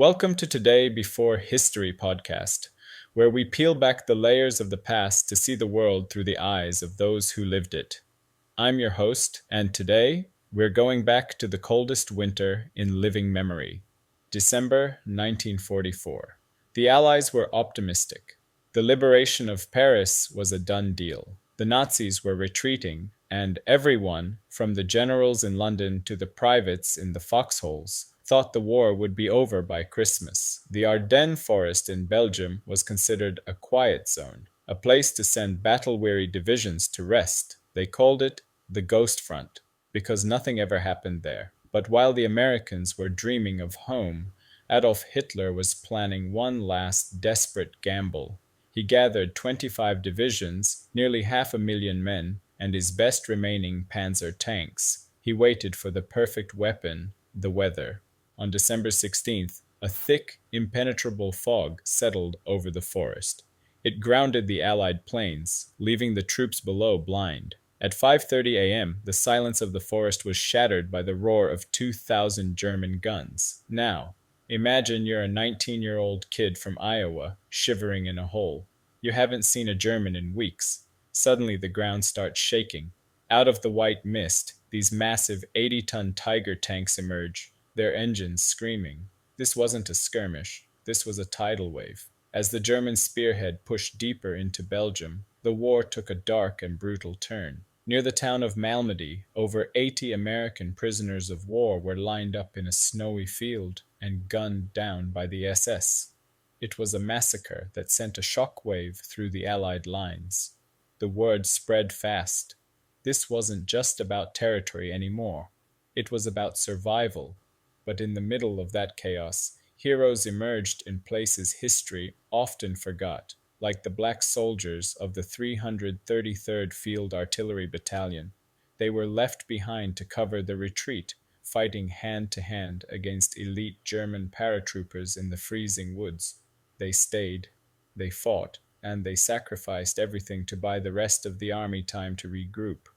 Welcome to Today Before History podcast, where we peel back the layers of the past to see the world through the eyes of those who lived it. I'm your host, and today we're going back to the coldest winter in living memory, December 1944. The Allies were optimistic. The liberation of Paris was a done deal. The Nazis were retreating, and everyone, from the generals in London to the privates in the foxholes, thought the war would be over by Christmas. The Ardennes forest in Belgium was considered a quiet zone, a place to send battle-weary divisions to rest. They called it the Ghost Front, because nothing ever happened there. But while the Americans were dreaming of home, Adolf Hitler was planning one last desperate gamble. He gathered 25 divisions, nearly 500,000 men, and his best remaining Panzer tanks. He waited for the perfect weapon, the weather. On December 16th, a thick, impenetrable fog settled over the forest. It grounded the Allied planes, leaving the troops below blind. At 5:30 a.m., the silence of the forest was shattered by the roar of 2,000 German guns. Now, imagine you're a 19-year-old kid from Iowa, shivering in a hole. You haven't seen a German in weeks. Suddenly the ground starts shaking. Out of the white mist, these massive 80-ton Tiger tanks emerge, their engines screaming. This wasn't a skirmish. This was a tidal wave. As the German spearhead pushed deeper into Belgium, the war took a dark and brutal turn. Near the town of Malmedy, over 80 American prisoners of war were lined up in a snowy field and gunned down by the SS. It was a massacre that sent a shock wave through the Allied lines. The word spread fast. This wasn't just about territory anymore. It was about survival. But in the middle of that chaos, heroes emerged in places history often forgot, like the black soldiers of the 333rd Field Artillery Battalion. They were left behind to cover the retreat, fighting hand-to-hand against elite German paratroopers in the freezing woods. They stayed, they fought, and they sacrificed everything to buy the rest of the army time to regroup.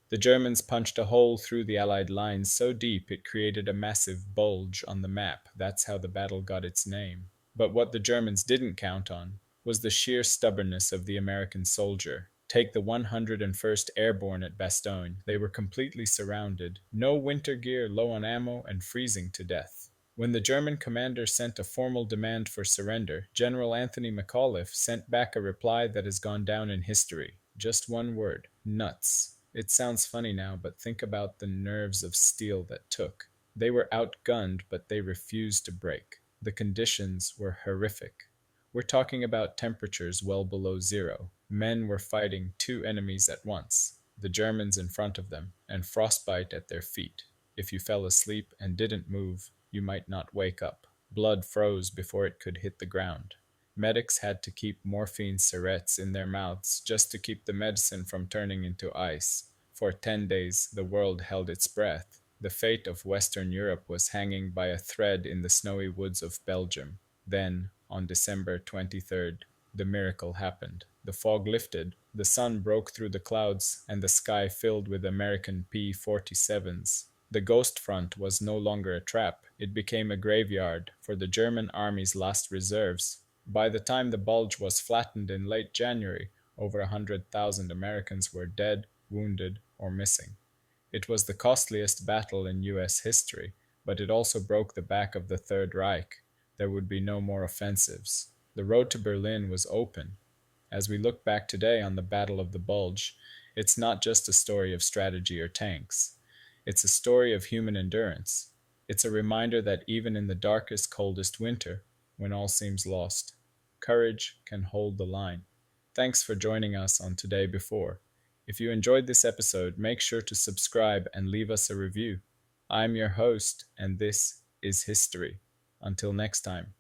The Germans punched a hole through the Allied lines so deep it created a massive bulge on the map. That's how the battle got its name. But what the Germans didn't count on was the sheer stubbornness of the American soldier. Take the 101st Airborne at Bastogne. They were completely surrounded, no winter gear, low on ammo, and freezing to death. When the German commander sent a formal demand for surrender, General Anthony McAuliffe sent back a reply that has gone down in history. Just one word: nuts. It sounds funny now, but think about the nerves of steel that took. They were outgunned, but they refused to break. The conditions were horrific. We're talking about temperatures well below zero. Men were fighting two enemies at once, the Germans in front of them, and frostbite at their feet. If you fell asleep and didn't move, you might not wake up. Blood froze before it could hit the ground. Medics had to keep morphine syrettes in their mouths just to keep the medicine from turning into ice. For 10 days, the world held its breath. The fate of Western Europe was hanging by a thread in the snowy woods of Belgium. Then, on December 23rd, the miracle happened. The fog lifted, the sun broke through the clouds, and the sky filled with American P-47s. The Ghost Front was no longer a trap. It became a graveyard for the German army's last reserves. By the time the Bulge was flattened in late January, over 100,000 Americans were dead, wounded, or missing. It was the costliest battle in US history, but it also broke the back of the Third Reich. There would be no more offensives. The road to Berlin was open. As we look back today on the Battle of the Bulge, it's not just a story of strategy or tanks. It's a story of human endurance. It's a reminder that even in the darkest, coldest winter, when all seems lost, courage can hold the line. Thanks for joining us on Today Before. If you enjoyed this episode, make sure to subscribe and leave us a review. I'm your host, and this is History. Until next time.